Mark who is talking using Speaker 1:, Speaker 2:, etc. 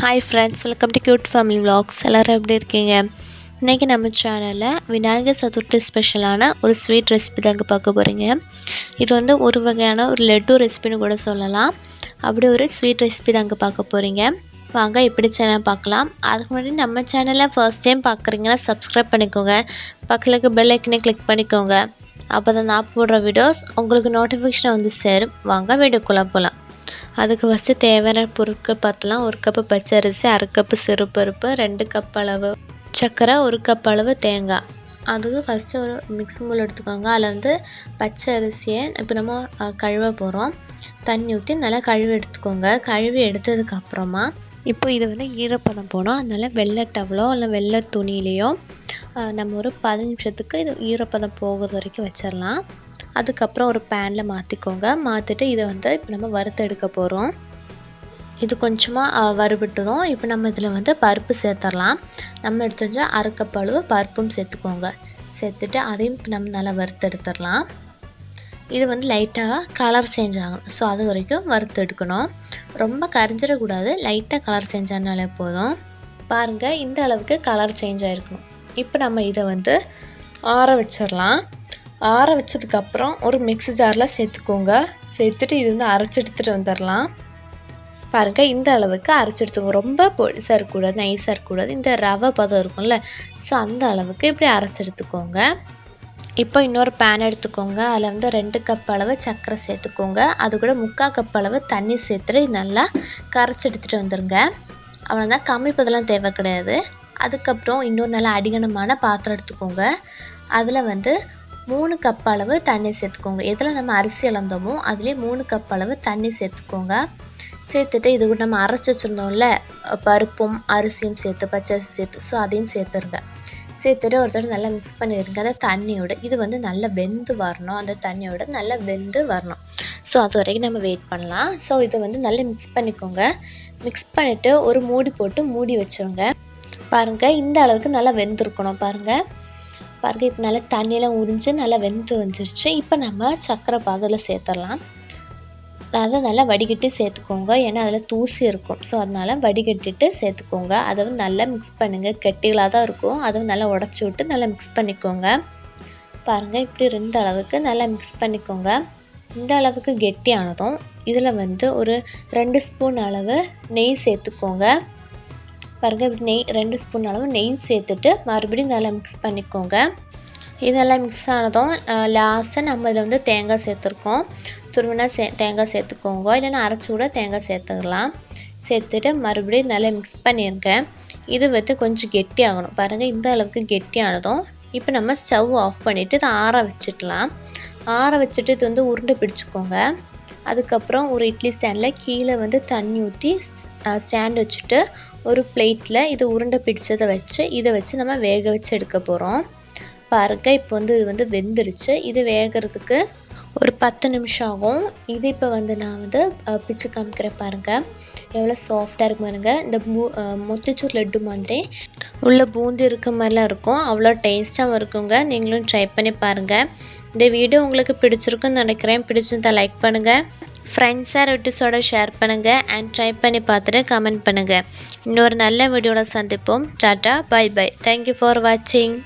Speaker 1: Hi friends, welcome to Cute Family Vlogs. எல்லாரும் எப்படி இருக்கீங்க? இன்னைக்கு நம்ம சேனல்ல விநாயகர் சதுர்த்தி ஸ்பெஷலான ஒரு ஸ்வீட் ரெசிபி தாங்க பார்க்க போறீங்க. இது வந்து ஒரு வகையான ஒரு லட்டு ரெசிபின்னு கூட சொல்லலாம். அப்படி ஒரு ஸ்வீட் ரெசிபி தாங்க பார்க்க போறீங்க. வாங்க எப்படி சேனல் பார்க்கலாம். அதுக்கு முன்னாடி நம்ம சேனலை ஃபர்ஸ்ட் டைம் பார்க்குறீங்கன்னா சப்ஸ்கிரைப் பண்ணிக்கோங்க. பக்கத்துல இருக்க பெல் ஐக்கனை கிளிக் பண்ணிக்கோங்க. அப்பதான் நான் போடுற வீடியோஸ் உங்களுக்கு நோட்டிஃபிகேஷன் வந்து சேரும். வாங்க வீடியோக்குள்ள போலாம். அதுக்கு ஃபஸ்ட்டு தேவையான பொருட்கள் பார்த்தலாம். 1 கப்பு பச்சரிசி, 1/2 கப்பு சிறுபருப்பு, 2 கப் அளவு சர்க்கரை, 1 கப் அளவு தேங்காய். அதுக்கு ஃபஸ்ட்டு ஒரு மிக்ஸிங் பவுல் எடுத்துக்கோங்க. அதில் வந்து பச்சை அரிசியை இப்போ நம்ம கழுவ போகிறோம். தண்ணி ஊற்றி நல்லா கழுவி எடுத்துக்கோங்க. கழுவி எடுத்ததுக்கப்புறமா இப்போ இது வந்து ஈரப்பதம் போனோம். அதனால் வெள்ளை டவலோ இல்லை வெள்ளை துணியிலையோ நம்ம ஒரு 10 நிமிஷத்துக்கு இது ஈரப்பதம் போகிறது வரைக்கும் வச்சிடலாம். அதுக்கப்புறம் ஒரு பேனில் மாற்றிக்கோங்க. மாற்றிட்டு இதை வந்து இப்போ நம்ம வறுத்தெடுக்க போகிறோம். இது கொஞ்சமாக வறுபட்டதும் இப்போ நம்ம இதில் வந்து பருப்பு சேர்த்துடலாம். நம்ம எடுத்து வச்சா 1/2 கப் அளவு பருப்பும் சேர்த்துக்கோங்க. சேர்த்துட்டு அதையும் நம்ம நல்லா வறுத்தெடுத்துடலாம். இது வந்து லைட்டாக கலர் சேஞ்ச் ஆகணும். ஸோ அது வரைக்கும் வறுத்து எடுக்கணும். ரொம்ப கரிஞ்சிடக்கூடாது. லைட்டாக கலர் சேஞ்ச் ஆனாலே போதும். பாருங்கள், இந்த அளவுக்கு கலர் சேஞ்ச் ஆகிருக்கணும். இப்போ நம்ம இதை வந்து ஆற வச்சிடலாம். ஆற வச்சதுக்கப்புறம் ஒரு மிக்ஸி ஜாரில் சேர்த்துக்கோங்க. சேர்த்துட்டு இது வந்து அரைச்சி எடுத்துகிட்டு வந்துடலாம். பாருங்கள், இந்த அளவுக்கு அரைச்சி எடுத்துக்கோங்க. ரொம்ப பொடிசாக இருக்கக்கூடாது, நைஸாக இருக்கக்கூடாது. இந்த ரவை பதம் இருக்கும்ல, ஸோ அந்த அளவுக்கு இப்படி அரைச்சி எடுத்துக்கோங்க. இப்போ இன்னொரு பேன் எடுத்துக்கோங்க. அதில் வந்து 2 கப் அளவு சர்க்கரை சேர்த்துக்கோங்க. அது கூட 3/4 கப் அளவு தண்ணி சேர்த்துட்டு நல்லா கரைச்சி எடுத்துகிட்டு வந்துடுங்க. அவ்வளோதான், கம்மி பதெல்லாம் தேவை கிடையாது. அதுக்கப்புறம் இன்னொரு நல்லா அடிகனமான பாத்திரம் எடுத்துக்கோங்க. அதில் வந்து 3 கப் அளவு தண்ணி சேர்த்துக்கோங்க. எதில் நம்ம அரிசி அளந்தோமோ அதுலேயே 3 கப் அளவு தண்ணி சேர்த்துக்கோங்க. சேர்த்துட்டு இது கூட நம்ம அரைச்சி வச்சுருந்தோம்ல, பருப்பும் அரிசியும் சேர்த்து பச்சரிசி சேர்த்து, ஸோ அதையும் சேர்த்துருங்க. சேர்த்துட்டு ஒரு தடவை நல்லா மிக்ஸ் பண்ணிடுங்க. அந்த தண்ணியோட இது வந்து நல்லா வெந்து வரணும். அந்த தண்ணியோட நல்லா வெந்து வரணும். ஸோ அது வரைக்கும் நம்ம வெயிட் பண்ணலாம். ஸோ இதை வந்து நல்லா மிக்ஸ் பண்ணிக்கோங்க. மிக்ஸ் பண்ணிவிட்டு ஒரு மூடி போட்டு மூடி வச்சுருங்க. பாருங்கள், இந்த அளவுக்கு நல்லா வெந்திருக்கணும். பாருங்கள், இப்போ நல்லா தண்ணியெல்லாம் உறிஞ்சு நல்லா வெந்து வந்துருச்சு. இப்போ நம்ம சர்க்கரை பாகில் சேர்த்துடலாம். அதை நல்லா வடிகட்டி சேர்த்துக்கோங்க. ஏன்னா அதில் தூசி இருக்கும். ஸோ அதனால் வடிகட்டிட்டு சேர்த்துக்கோங்க. அதை வந்து நல்லா மிக்ஸ் பண்ணுங்கள். கெட்டிகளாக தான் இருக்கும். அதை நல்லா உடச்சி விட்டு நல்லா மிக்ஸ் பண்ணிக்கோங்க. பாருங்கள், இப்படி 2 அளவுக்கு நல்லா மிக்ஸ் பண்ணிக்கோங்க. இந்த அளவுக்கு கெட்டியானதும் இதில் வந்து ஒரு 2 ஸ்பூன் அளவு நெய் சேர்த்துக்கோங்க. பாருங்கள், இப்படி 2 ஸ்பூன் அளவு நெய் சேர்த்துட்டு மறுபடியும் நல்லா மிக்ஸ் பண்ணிக்கோங்க. இதெல்லாம் மிக்ஸ் ஆனதும் லாஸ்ட்டாக நம்ம இதில் வந்து தேங்காய் சேர்த்துருக்கோம். துருவினா தேங்காய் சேர்த்துக்கோங்க. இல்லைன்னா அரைச்சி கூட தேங்காய் சேர்த்துக்கலாம். சேர்த்துட்டு மறுபடியும் நல்லா மிக்ஸ் பண்ணிடுங்க. இது வந்து கொஞ்சம் கெட்டி ஆகணும். பாருங்கள், இந்த அளவுக்கு கெட்டியானதும் இப்போ நம்ம ஸ்டவ் ஆஃப் பண்ணிவிட்டு இதை ஆற வச்சுக்கலாம். ஆற வச்சுட்டு இது வந்து உருண்டை பிடிச்சிக்கோங்க. அதுக்கப்புறம் ஒரு இட்லி ஸ்டாண்டில் கீழே வந்து தண்ணி ஊற்றி ஸ்டாண்ட் வச்சுட்டு ஒரு பிளேட்டில் இது உருண்டை பிடிச்சதை வச்சு இதை வச்சு நம்ம வேக வச்சு எடுக்க போகிறோம். பாருங்கள், இப்போ வந்து இது வந்து வெந்துருச்சு. இது வேகிறதுக்கு ஒரு 10 நிமிஷம் ஆகும். இது இப்போ வந்து நான் வந்து பிச்சு காமிக்கிறேன். பாருங்கள், எவ்வளோ சாஃப்டாக இருக்கு பாருங்கள். இந்த மொத்திச்சூர் லட்டு மாதிரி உள்ள பூந்தி இருக்க மாதிரிலாம் இருக்கும். அவ்வளோ டேஸ்ட்டாகவும் இருக்குங்க. நீங்களும் ட்ரை பண்ணி பாருங்கள். இந்த வீடியோ உங்களுக்கு பிடிச்சிருக்குன்னு நினைக்கிறேன். பிடிச்சிருந்தா லைக் பண்ணுங்கள், ஃப்ரெண்ட்ஸ் அண்ட் ரிலேட்டிவ்ஸோட ஷேர் பண்ணுங்கள், அண்ட் ட்ரை பண்ணி பார்த்துட்டு கமெண்ட் பண்ணுங்கள். இன்னொரு நல்ல வீடியோவில் சந்திப்போம். டாட்டா, பை பை. தேங்க்யூ ஃபார் வாட்சிங்.